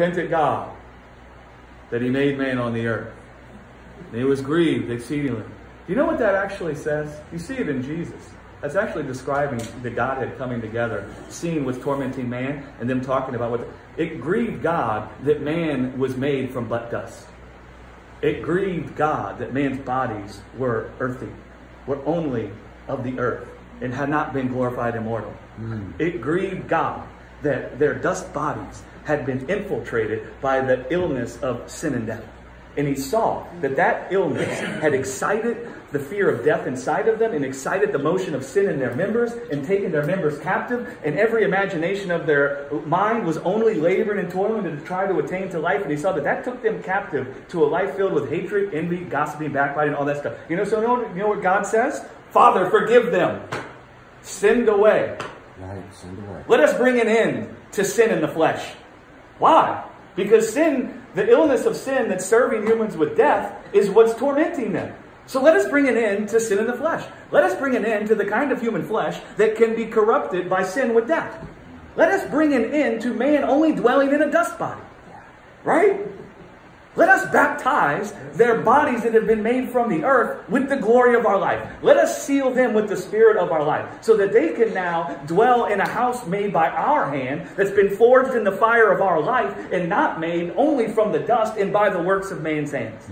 repented God that he made man on the earth. And he was grieved exceedingly. Do you know what that actually says? You see it in Jesus. That's actually describing the Godhead coming together, seeing what's tormenting man, and them talking about what... It grieved God that man was made from but dust. It grieved God that man's bodies were earthy, were only of the earth, and had not been glorified immortal. It grieved God that their dust bodies had been infiltrated by the illness of sin and death. And he saw that that illness had excited the fear of death inside of them and excited the motion of sin in their members and taken their members captive. And every imagination of their mind was only laboring and toiling to try to attain to life. And he saw that that took them captive to a life filled with hatred, envy, gossiping, backbiting, all that stuff. You know what God says? Father, forgive them. Send away. Right, send away. Let us bring an end to sin in the flesh. Why? Because sin, the illness of sin that's serving humans with death, is what's tormenting them. So let us bring an end to sin in the flesh. Let us bring an end to the kind of human flesh that can be corrupted by sin with death. Let us bring an end to man only dwelling in a dust body. Right? Let us baptize their bodies that have been made from the earth with the glory of our life. Let us seal them with the spirit of our life so that they can now dwell in a house made by our hand that's been forged in the fire of our life and not made only from the dust and by the works of man's hands.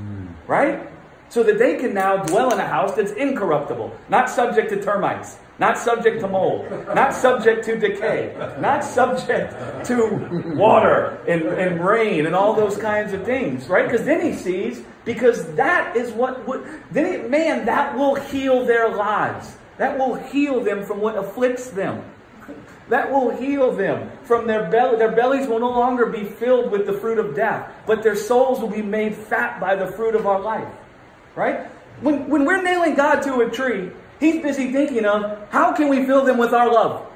Right? So that they can now dwell in a house that's incorruptible, not subject to termites, not subject to mold, not subject to decay, not subject to water and rain and all those kinds of things, right? Because then he sees, because that is what would, that will heal their lives. That will heal them from what afflicts them. That will heal them from their belly. Their bellies will no longer be filled with the fruit of death, but their souls will be made fat by the fruit of our life, right? When we're nailing God to a tree, he's busy thinking of, how can we fill them with our love?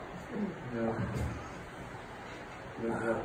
Yeah.